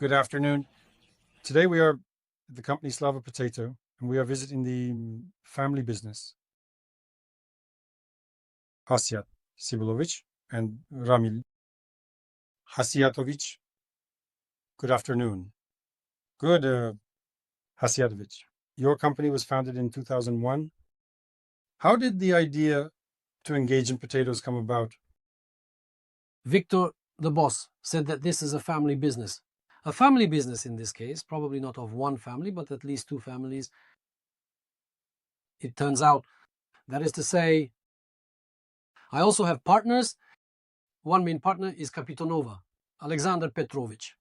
good afternoon. Today we are at the company Slava Potato, and we are visiting the family business, Khasiyat, Samigullovich, and Ramil, Khasiyatovich. Good afternoon. Good, Khasiyatovich. Your company was founded in 2001. How did the idea to engage in potatoes come about? Victor, the boss, said that this is a family business. A family business in this case, probably not of one family, but at least two families. It turns out, that is to say, I also have partners. One main partner is Kapitonova, Alexander Petrovich.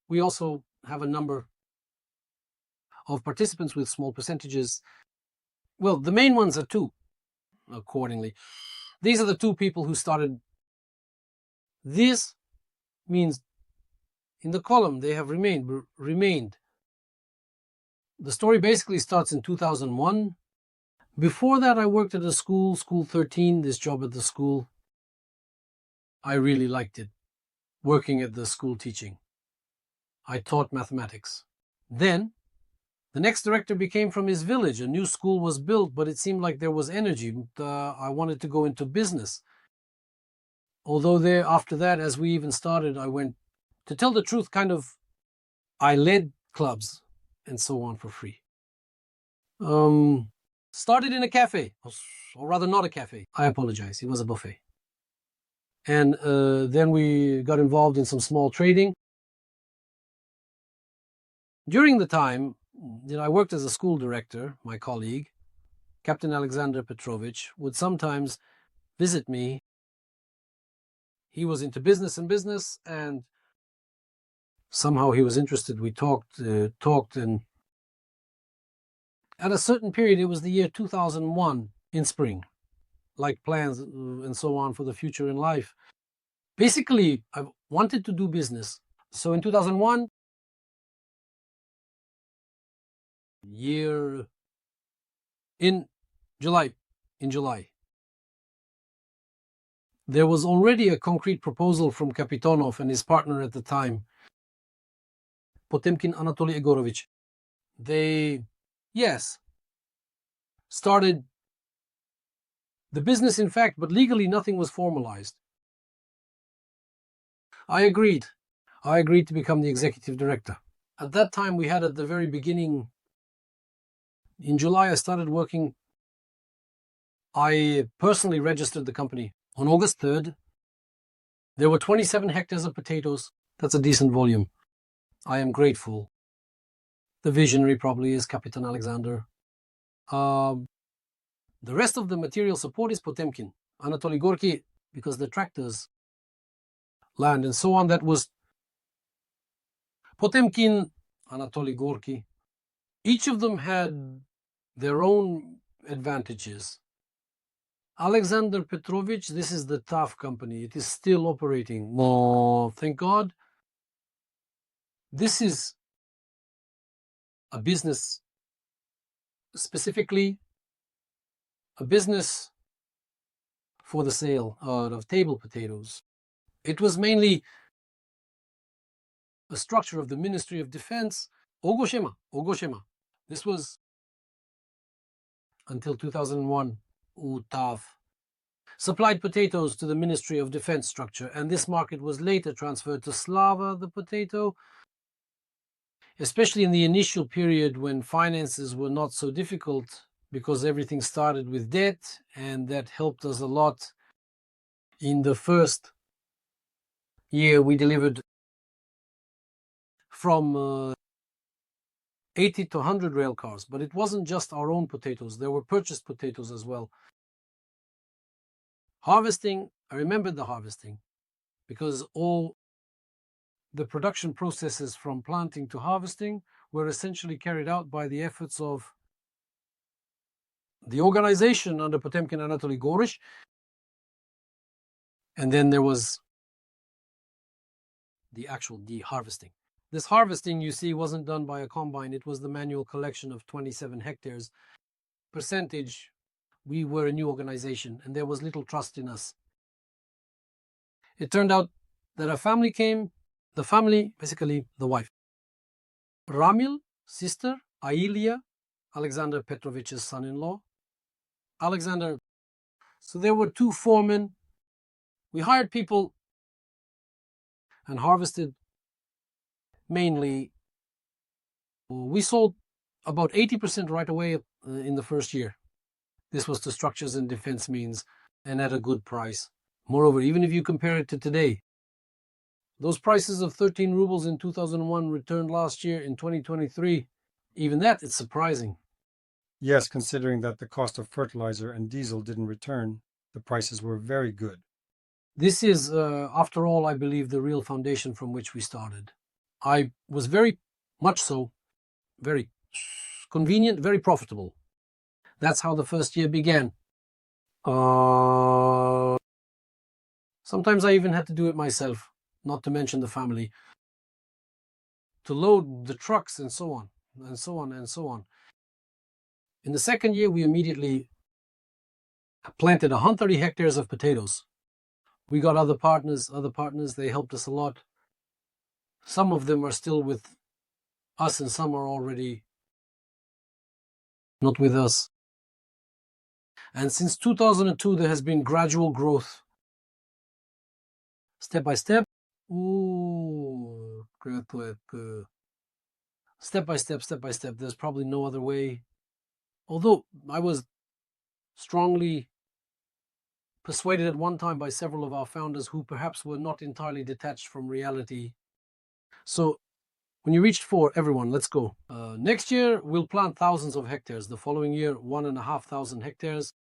We also have a number of participants with small percentages. Well, the main ones are two, accordingly. These are the two people who started. This means in the column they have remained. The story basically starts in 2001. Before that, I worked at a school 13, this job at the school. I really liked it, working at the school teaching. I taught mathematics. Then, the next director became from his village. A new school was built, but it seemed like there was energy. I wanted to go into business. Although after that, as we even started, I went, to tell the truth, I led clubs and so on for free. Started in a cafe, or rather not a cafe. I apologize. It was a buffet. And then we got involved in some small trading. During the time, I worked as a school director. My colleague, Captain Alexander Petrovich, would sometimes visit me. He was into business, and somehow he was interested. We talked, and at a certain period, it was the year 2001 in spring, like plans and so on for the future in life. Basically, I wanted to do business. So in 2001, in July, there was already a concrete proposal from Kapitonov and his partner at the time, Potemkin Anatoly Egorovich. They, started the business, in fact, but legally nothing was formalized. I agreed to become the executive director. At that time, we had at the very beginning, in July, I started working. I personally registered the company. On August 3rd, there were 27 hectares of potatoes. That's a decent volume. I am grateful. The visionary probably is Captain Alexander. The rest of the material support is Potemkin, Anatoly Gorky, because the tractors, land and so on, that was Potemkin, Anatoly Gorky. Each of them had their own advantages. Alexander Petrovich, this is the tough company. It is still operating. Oh, thank God. This is a business, specifically a business for the sale of table potatoes. It was mainly a structure of the Ministry of Defense, Ogoshema. This was until 2001, UTAV. Supplied potatoes to the Ministry of Defense structure, and this market was later transferred to Slava, the potato, especially in the initial period when finances were not so difficult, because everything started with debt, and that helped us a lot. In the first year, we delivered from 80 to 100 rail cars, but it wasn't just our own potatoes. There were purchased potatoes as well. Harvesting, I remembered the harvesting, because all the production processes from planting to harvesting were essentially carried out by the efforts of the organization under Potemkin Anatoly Gorish. And then there was the harvesting. This harvesting, you see, wasn't done by a combine. It was the manual collection of 27 hectares. Percentage, we were a new organization, and there was little trust in us. It turned out that a family came The family, basically the wife. Ramil, sister, Ailia, Alexander Petrovich's son-in-law. Alexander. So there were two foremen. We hired people and harvested mainly. We sold about 80% right away in the first year. This was to structures and defense means and at a good price. Moreover, even if you compare it to today, those prices of 13 rubles in 2001 returned last year in 2023, even that, it's surprising. Yes, considering that the cost of fertilizer and diesel didn't return, the prices were very good. This is, after all, I believe, the real foundation from which we started. I was very much so, very convenient, very profitable. That's how the first year began. Sometimes I even had to do it myself, not to mention the family, to load the trucks and so on, and so on, and so on. In the second year, we immediately planted 130 hectares of potatoes. We got other partners, they helped us a lot. Some of them are still with us and some are already not with us. And since 2002, there has been gradual growth. Step by step. Step by step. There's probably no other way. Although I was strongly persuaded at one time by several of our founders who perhaps were not entirely detached from reality. So when you reached 4, everyone, let's go. Next year, we'll plant thousands of hectares. The following year, 1,500 hectares.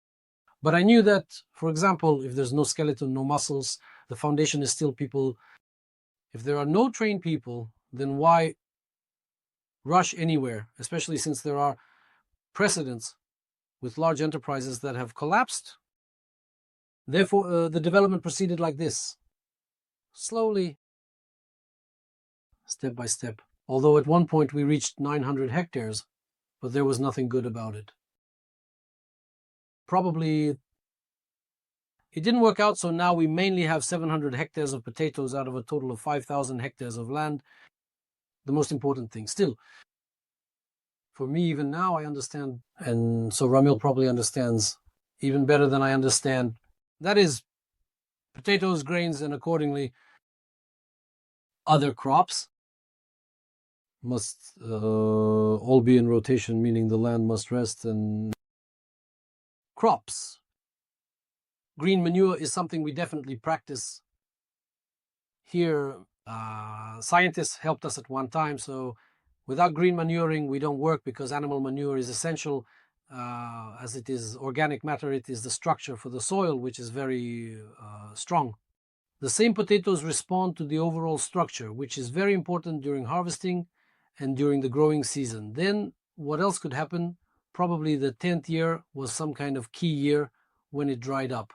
But I knew that, for example, if there's no skeleton, no muscles, the foundation is still people. If there are no trained people, then why rush anywhere, especially since there are precedents with large enterprises that have collapsed. Therefore, the development proceeded like this, slowly, step by step. Although at one point we reached 900 hectares, but there was nothing good about it. Probably it didn't work out, so now we mainly have 700 hectares of potatoes out of a total of 5,000 hectares of land. The most important thing, still, for me, even now, I understand, and so Ramil probably understands even better than I understand. That is, potatoes, grains, and accordingly, other crops must all be in rotation, meaning the land must rest, and crops. Green manure is something we definitely practice here. Scientists helped us at one time, so without green manuring, we don't work because animal manure is essential. As it is organic matter, it is the structure for the soil, which is very strong. The same potatoes respond to the overall structure, which is very important during harvesting and during the growing season. Then what else could happen? Probably the 10th year was some kind of key year when it dried up.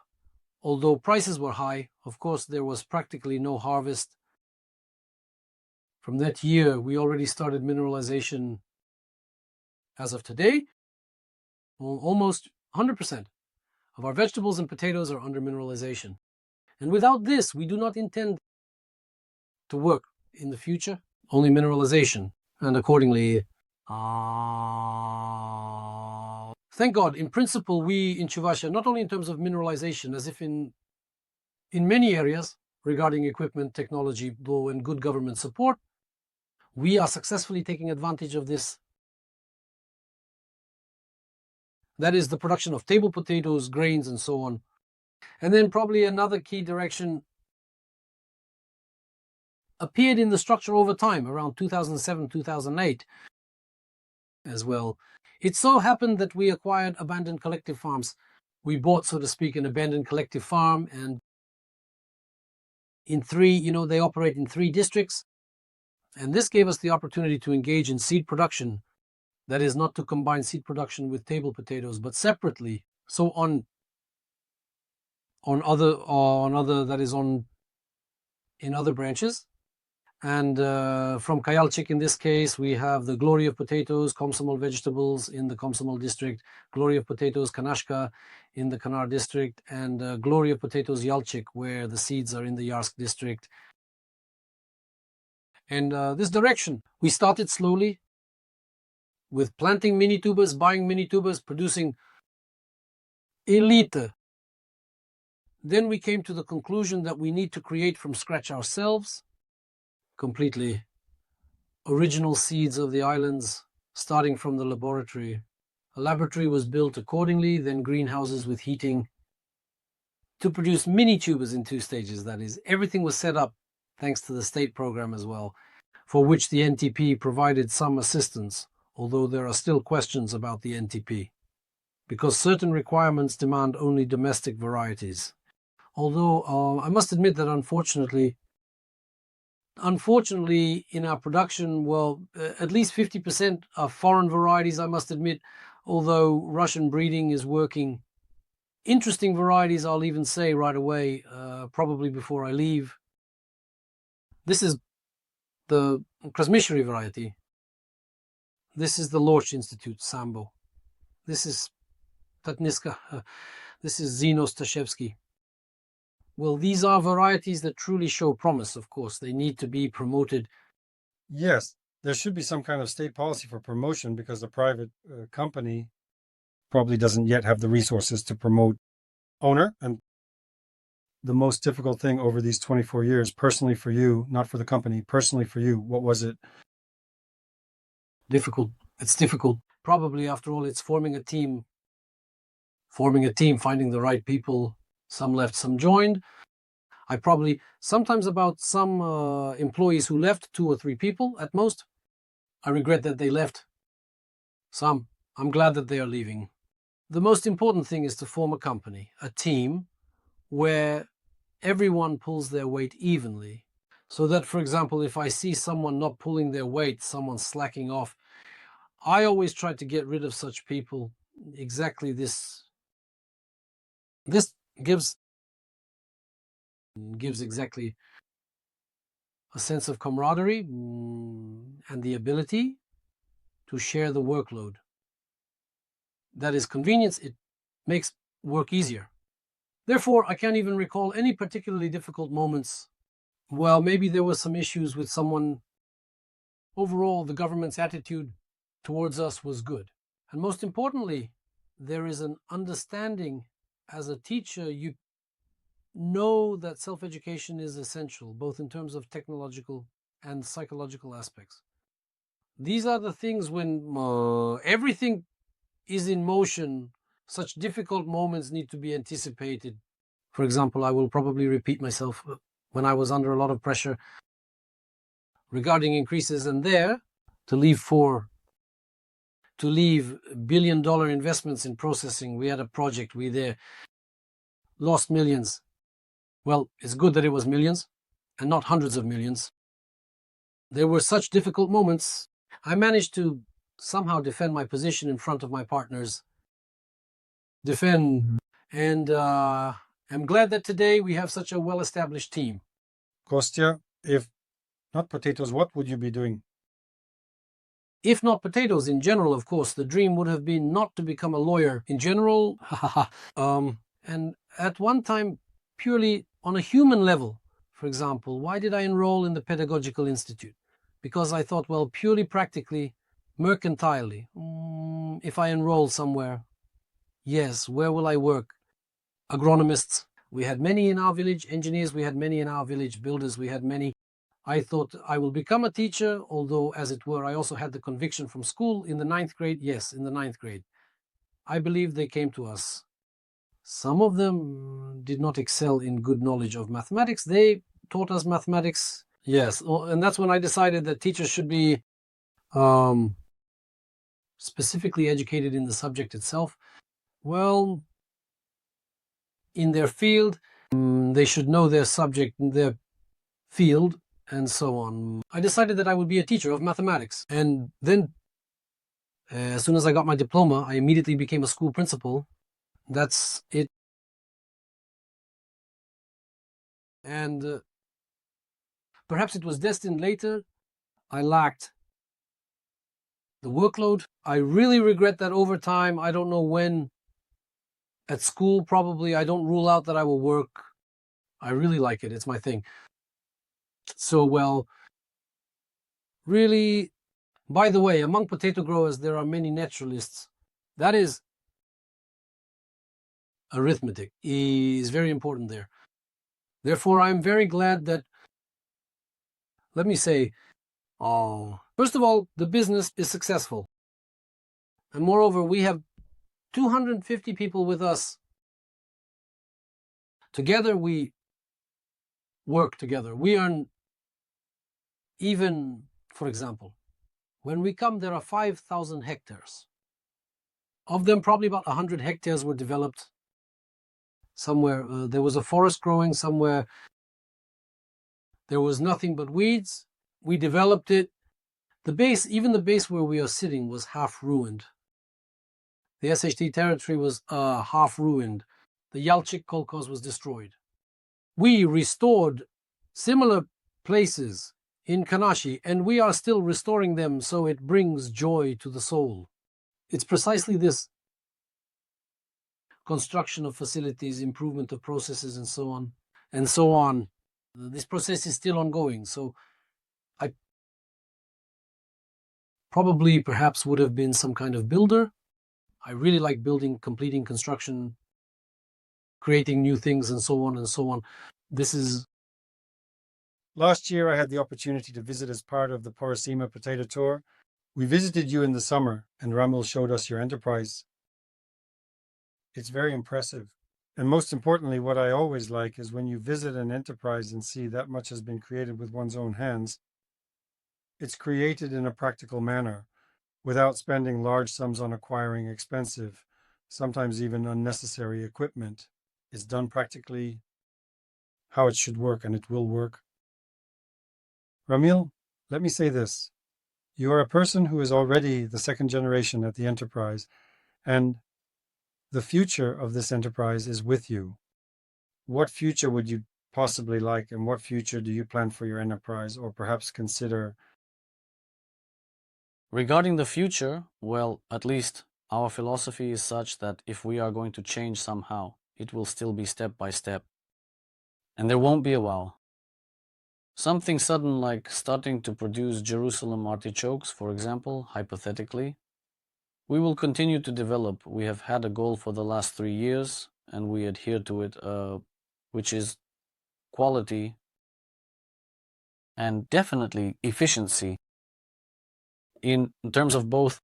Although prices were high, of course, there was practically no harvest. From that year, we already started mineralization. As of today, almost 100% of our vegetables and potatoes are under mineralization. And without this, we do not intend to work in the future, only mineralization. And accordingly, thank God, in principle, we in Chuvasha, not only in terms of mineralization, as if in many areas regarding equipment, technology, and good government support, we are successfully taking advantage of this. That is the production of table potatoes, grains, and so on. And then probably another key direction appeared in the structure over time, around 2007, 2008 as well. It so happened that we acquired abandoned collective farms. We bought, so to speak, an abandoned collective farm, and in 3, they operate in 3 districts. And this gave us the opportunity to engage in seed production. That is, not to combine seed production with table potatoes, but separately. So in other branches. And from Kayalchik, in this case, we have the Glory of Potatoes, Komsomol vegetables in the Komsomol district, Glory of Potatoes, Kanashka in the Kanar district, and Glory of Potatoes, Yalchik, where the seeds are in the Yarsk district. And this direction, we started slowly with planting mini tubers, buying mini tubers, producing elite. Then we came to the conclusion that we need to create from scratch ourselves, completely original seeds of the islands, starting from the laboratory. A laboratory was built accordingly, then greenhouses with heating to produce mini tubers in 2 stages. That is, everything was set up thanks to the state program as well, for which the NTP provided some assistance, although there are still questions about the NTP, because certain requirements demand only domestic varieties. Although I must admit that unfortunately in our production, well, at least 50% are foreign varieties, I must admit, although Russian breeding is working. Interesting varieties, I'll even say right away, probably before I leave. This is the Krasmisheri variety. This is the Lorch Institute, Sambo. This is Tatniska. This is Zeno Stashevsky. Well, these are varieties that truly show promise, of course. They need to be promoted. Yes, there should be some kind of state policy for promotion because the private company probably doesn't yet have the resources to promote owner. And the most difficult thing over these 24 years, personally for you, not for the company, personally for you, what was it? Difficult. It's difficult. Probably, after all, it's forming a team, finding the right people. Some left, some joined. I probably, sometimes about some employees who left, 2 or 3 people at most. I regret that they left. Some. I'm glad that they are leaving. The most important thing is to form a company, a team, where everyone pulls their weight evenly. So that, for example, if I see someone not pulling their weight, someone slacking off, I always try to get rid of such people. Exactly this gives exactly a sense of camaraderie and the ability to share the workload. That is convenience. It makes work easier. Therefore, I can't even recall any particularly difficult moments. Well, maybe there were some issues with someone. Overall, the government's attitude towards us was good. And most importantly, there is an understanding. As a teacher, you know that self-education is essential, both in terms of technological and psychological aspects. These are the things when everything is in motion, such difficult moments need to be anticipated. For example, I will probably repeat myself when I was under a lot of pressure regarding increases, and there to leave billion-dollar investments in processing. We had a project, we there lost millions. Well, it's good that it was millions and not hundreds of millions. There were such difficult moments. I managed to somehow defend my position in front of my partners. And I'm glad that today we have such a well-established team. Kostya, if not potatoes, what would you be doing? If not potatoes, in general, of course, the dream would have been not to become a lawyer in general. And at one time, purely on a human level, for example, why did I enroll in the Pedagogical Institute? Because I thought, well, purely practically, mercantilely, if I enroll somewhere, yes, where will I work? Agronomists. We had many in our village. Engineers, we had many in our village. Builders, we had many. I thought I will become a teacher, although, as it were, I also had the conviction from school in the 9th grade. Yes, in the 9th grade. I believe they came to us. Some of them did not excel in good knowledge of mathematics. They taught us mathematics. Yes, and that's when I decided that teachers should be specifically educated in the subject itself. Well, in their field, they should know their subject, their field, and so on. I decided that I would be a teacher of mathematics. And then, as soon as I got my diploma, I immediately became a school principal. That's it. And perhaps it was destined later. I lacked the workload. I really regret that over time. I don't know when. At school, probably. I don't rule out that I will work. I really like it. It's my thing. So, well, really, by the way, among potato growers, there are many naturalists. That is arithmetic is very important there. Therefore, I'm very glad that, let me say, first of all, the business is successful. And moreover, we have 250 people with us. Together, we work together. We earn, even, for example, when we come, there are 5,000 hectares. Of them, probably about 100 hectares were developed somewhere. There was a forest growing somewhere. There was nothing but weeds. We developed it. The base, even the base where we are sitting, was half ruined. The SHT territory was half ruined. The Yalchik Kolkhoz was destroyed. We restored similar places in Kanashi, and we are still restoring them, so it brings joy to the soul. It's precisely this construction of facilities, improvement of processes, and so on, and so on. This process is still ongoing, so I probably perhaps would have been some kind of builder. I really like building, completing construction, creating new things, and so on and so on. This is... Last year, I had the opportunity to visit as part of the Porosima potato tour. We visited you in the summer, and Ramil showed us your enterprise. It's very impressive. And most importantly, what I always like is when you visit an enterprise and see that much has been created with one's own hands, it's created in a practical manner, without spending large sums on acquiring expensive, sometimes even unnecessary equipment. It's done practically how it should work, and it will work. Ramil, let me say this. You are a person who is already the second generation at the enterprise, and the future of this enterprise is with you. What future would you possibly like, and what future do you plan for your enterprise, or perhaps consider? Regarding the future, well, at least our philosophy is such that if we are going to change somehow, it will still be step by step. And there won't be a wow. Something sudden like starting to produce Jerusalem artichokes, for example, hypothetically. We will continue to develop. We have had a goal for the last 3 years, and we adhere to it, which is quality and definitely efficiency in terms of both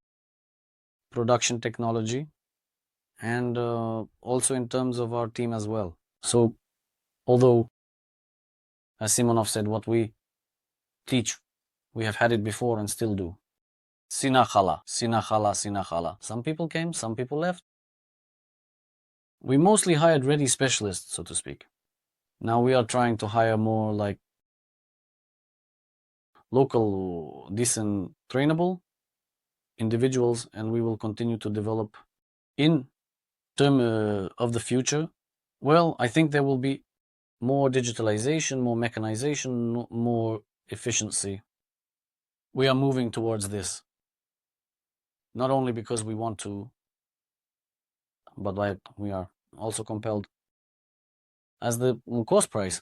production technology and also in terms of our team as well. So, although, as Simonov said, what we teach, we have had it before and still do. Sinachala, sinachala, sinachala. Some people came, some people left. We mostly hired ready specialists, so to speak. Now we are trying to hire more like local, decent, trainable individuals, and we will continue to develop in terms of the future. Well, I think there will be more digitalization, more mechanization, more efficiency. We are moving towards this, not only because we want to, but we are also compelled, as the cost price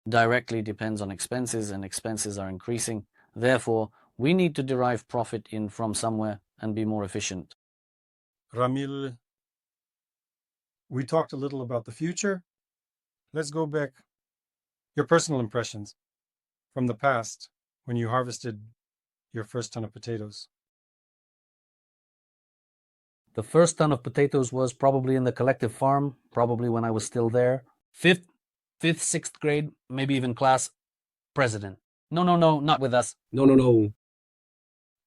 directly depends on expenses, and expenses are increasing. Therefore, we need to derive profit in from somewhere and be more efficient. Ramil, we talked a little about the future. Let's go back. Your personal impressions from the past when you harvested your first ton of potatoes. The first ton of potatoes was probably in the collective farm, probably when I was still there. Fifth, sixth grade, maybe even class president. No, not with us. No.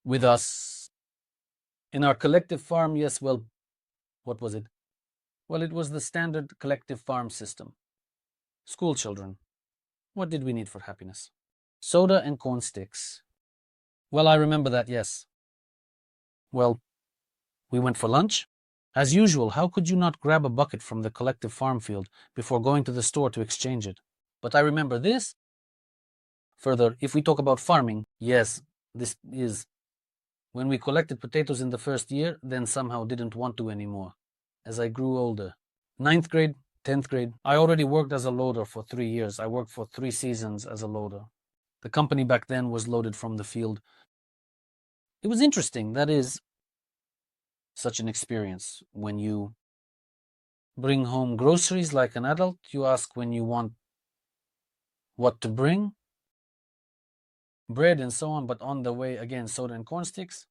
With us. In our collective farm, yes, well, what was it? Well, it was the standard collective farm system. School children. What did we need for happiness? Soda and corn sticks. Well, I remember that, yes. Well, we went for lunch. As usual, how could you not grab a bucket from the collective farm field before going to the store to exchange it? But I remember this. Further, if we talk about farming, yes, this is when we collected potatoes in the first year, then somehow didn't want to anymore. As I grew older, 9th grade, 10th grade, I already worked as a loader for 3 years. I worked for 3 seasons as a loader. The company back then was loaded from the field. It was interesting. That is such an experience. When you bring home groceries like an adult, you ask when you want what to bring, bread and so on, but on the way, again, soda and corn sticks.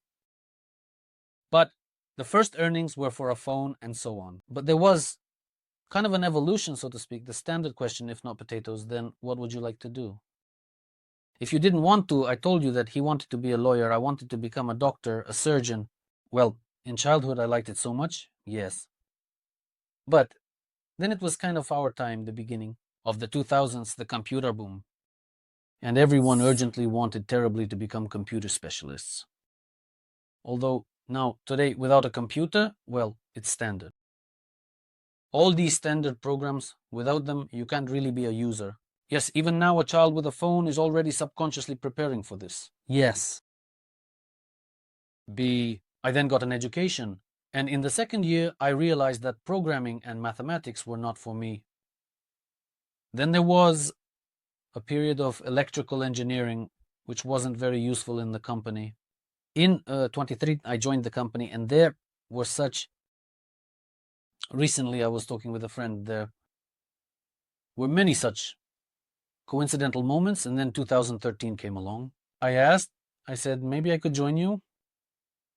But the first earnings were for a phone and so on. But there was kind of an evolution, so to speak. The standard question, if not potatoes, then what would you like to do? If you didn't want to, I told you that he wanted to be a lawyer. I wanted to become a doctor, a surgeon. Well, in childhood, I liked it so much. Yes. But then it was kind of our time, the beginning of the 2000s, the computer boom. And everyone urgently wanted terribly to become computer specialists. Although now, today, without a computer, well, it's standard. All these standard programs, without them, you can't really be a user. Yes, even now a child with a phone is already subconsciously preparing for this. Yes. B. I then got an education. And in the second year, I realized that programming and mathematics were not for me. Then there was a period of electrical engineering, which wasn't very useful in the company. In 23, I joined the company, and there were such... Recently, I was talking with a friend. There were many such coincidental moments, and then 2013 came along. I said, maybe I could join you.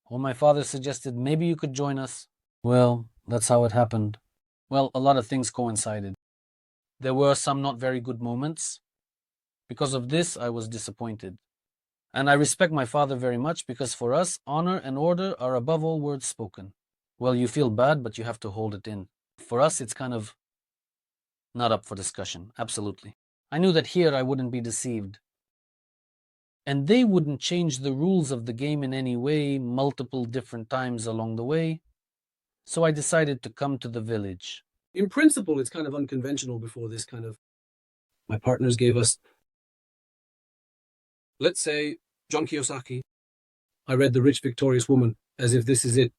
Or my father suggested, maybe you could join us. Well, that's how it happened. Well, a lot of things coincided. There were some not very good moments. Because of this, I was disappointed. And I respect my father very much, because for us, honor and order are above all words spoken. Well, you feel bad, but you have to hold it in. For us, it's kind of not up for discussion. Absolutely. I knew that here I wouldn't be deceived. And they wouldn't change the rules of the game in any way, multiple different times along the way. So I decided to come to the village. In principle, it's kind of unconventional before this kind of... My partners gave us, let's say, John Kiyosaki. I read The Rich Victorious Woman as if this is it.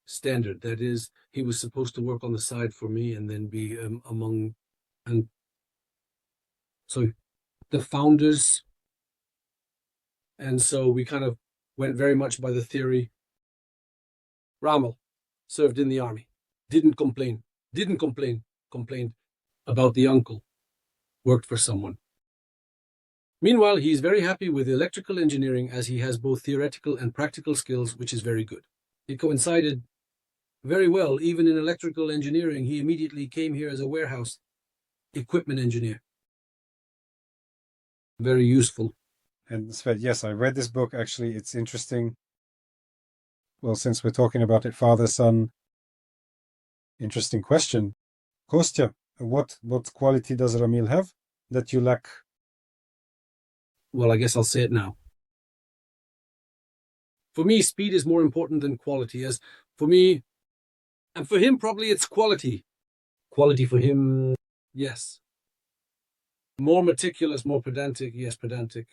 Standard. That is, he was supposed to work on the side for me and then be among... And so the founders... And so we kind of went very much by the theory. Ramil served in the army. Didn't complain. Complained about the uncle. Worked for someone. Meanwhile, he's very happy with electrical engineering as he has both theoretical and practical skills, which is very good. It coincided very well. Even in electrical engineering, he immediately came here as a warehouse equipment engineer. Very useful. And Svet, yes, I read this book. Actually, it's interesting. Well, since we're talking about it, father, son, interesting question. Kostya, what quality does Ramil have that you lack? Well, I guess I'll say it now. For me, speed is more important than quality. As for me, and for him, probably it's quality. Quality for him, yes. More meticulous, more pedantic, yes, pedantic.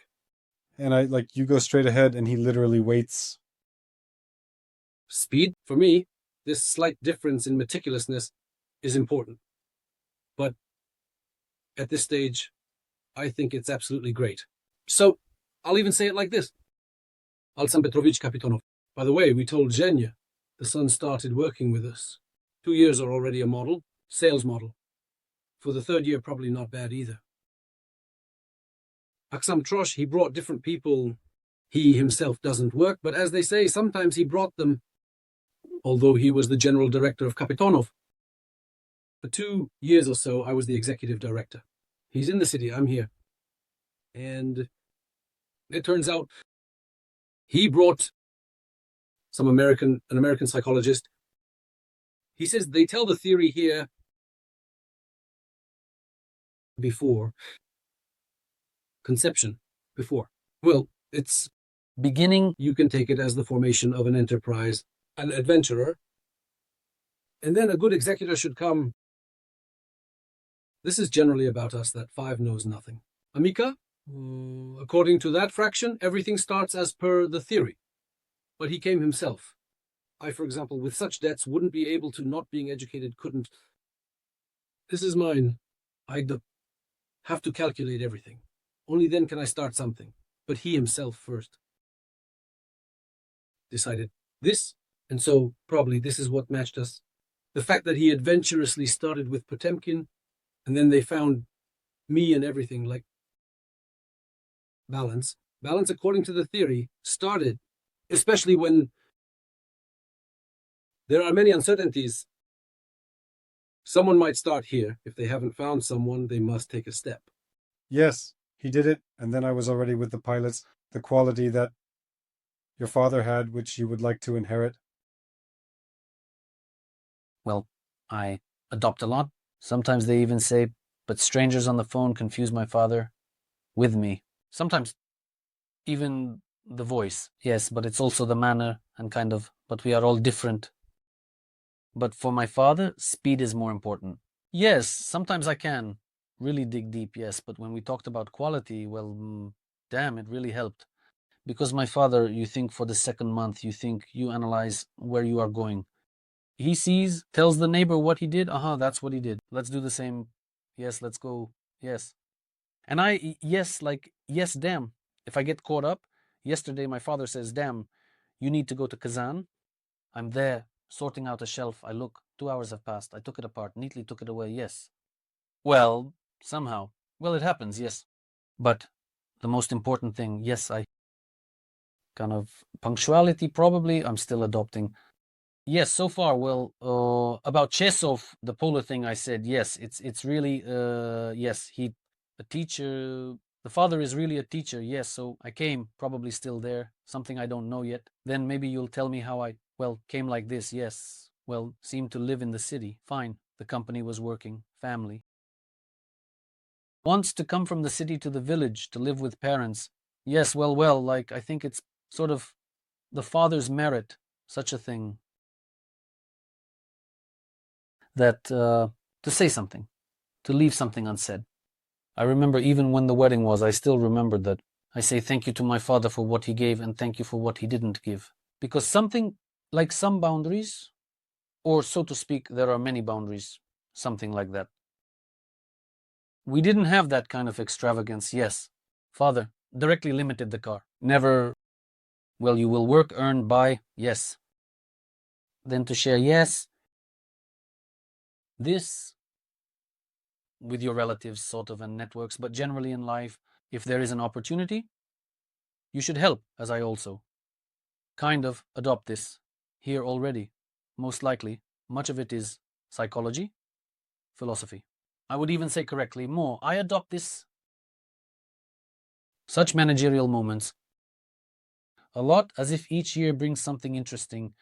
And you go straight ahead and he literally waits. Speed, for me, this slight difference in meticulousness is important. But at this stage, I think it's absolutely great. So, I'll even say it like this. Alexander Petrovich Kapitonov. By the way, we told Zhenya, the son started working with us. 2 years are already a model, sales model. For the third year, probably not bad either. Aksam Trosh, he brought different people. He himself doesn't work, but as they say, sometimes he brought them, although he was the general director of Kapitonov. For 2 years or so, I was the executive director. He's in the city, I'm here. And it turns out he brought an American psychologist. He says they tell the theory here before conception, before. Well, it's Beginning. You can take it as the formation of an enterprise, an adventurer. And then a good executor should come. This is generally about us, that 5 knows nothing. Amika, according to that fraction, everything starts as per the theory. But he came himself. I, for example, with such debts, wouldn't be able to, not being educated, couldn't. This is mine. I'd have to calculate everything. Only then can I start something. But he himself first decided this, and so probably this is what matched us. The fact that he adventurously started with Potemkin, and then they found me and everything, like balance. Balance, according to the theory, started, especially when there are many uncertainties. Someone might start here. If they haven't found someone, they must take a step. Yes, he did it, and then I was already with the pilots, the quality that your father had, which you would like to inherit. Well, I adopt a lot. Sometimes they even say, but strangers on the phone confuse my father with me. Sometimes even the voice. Yes, but it's also the manner and kind of, but we are all different. But for my father, speed is more important. Yes, sometimes I can really dig deep, yes, but when we talked about quality, well, damn, it really helped. Because my father, you think for the second month, you analyze where you are going. He sees, tells the neighbor what he did. That's what he did. Let's do the same. Yes, let's go. Yes. And yes, damn. If I get caught up, yesterday my father says, damn, you need to go to Kazan. I'm there, sorting out a shelf. I look, 2 hours have passed. I took it apart, neatly took it away. Yes. Well, somehow. Well, it happens, yes. But the most important thing, yes, I kind of punctuality, probably, I'm still adopting. Yes, so far, well, about Chesov, the polar thing I said, yes, it's really, yes, a teacher, the father is really a teacher, yes, so I came, probably still there, something I don't know yet. Then maybe you'll tell me how I, well, came like this, yes, well, seemed to live in the city, fine, the company was working, family. Wants to come from the city to the village to live with parents. Yes, well, like, I think it's sort of the father's merit, such a thing. That to say something, to leave something unsaid. I remember even when the wedding was, I still remembered that. I say thank you to my father for what he gave and thank you for what he didn't give. Because something like some boundaries, or so to speak, there are many boundaries, something like that. We didn't have that kind of extravagance, yes. Father directly limited the car. Never, well, you will work, earn, buy, yes. Then to share, yes. This with your relatives, sort of, and networks, but generally in life, if there is an opportunity, you should help, as I also kind of adopt this here already. Most likely, much of it is psychology, philosophy. I would even say correctly more. I adopt this, such managerial moments, a lot as if each year brings something interesting.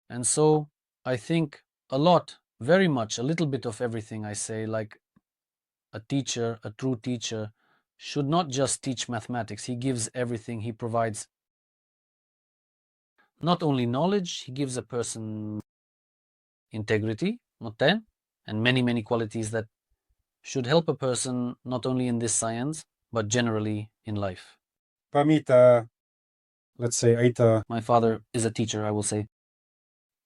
And so I think a lot, very much, a little bit of everything I say, like a teacher, a true teacher, should not just teach mathematics. He gives everything. He provides not only knowledge, he gives a person integrity, and many qualities that should help a person not only in this science, but generally in life. Pamita, let's say Aita. My father is a teacher, I will say.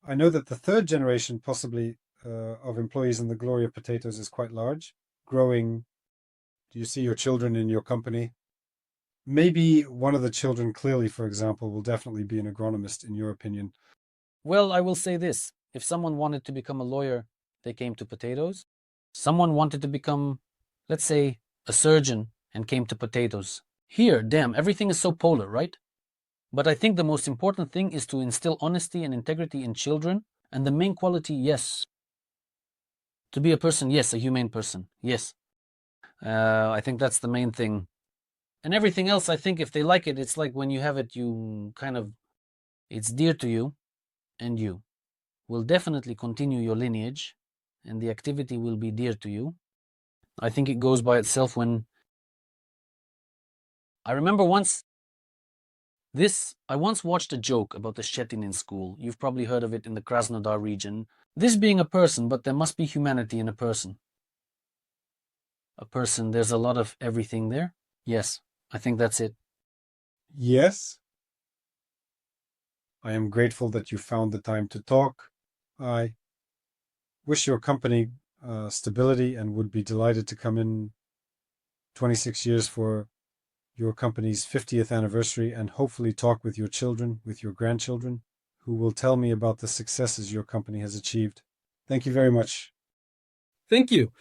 I know that the third generation, possibly, of employees in the Gloria Potatoes is quite large, growing. Do you see your children in your company? Maybe one of the children, clearly, for example, will definitely be an agronomist, in your opinion. Well, I will say this. If someone wanted to become a lawyer, they came to potatoes. Someone wanted to become, let's say, a surgeon and came to potatoes. Here, damn, everything is so polar, right? But I think the most important thing is to instill honesty and integrity in children. And the main quality, yes. To be a person, yes, a humane person, yes. I think that's the main thing. And everything else, I think if they like it, it's like when you have it, you kind of, it's dear to you, and you will definitely continue your lineage, and the activity will be dear to you. I think it goes by itself when, I remember I once watched a joke about the Shetin in school. You've probably heard of it in the Krasnodar region. This being a person, but there must be humanity in a person. A person, there's a lot of everything there. Yes, I think that's it. Yes. I am grateful that you found the time to talk. I wish your company stability and would be delighted to come in 26 years for your company's 50th anniversary, and hopefully talk with your children, with your grandchildren, who will tell me about the successes your company has achieved. Thank you very much. Thank you.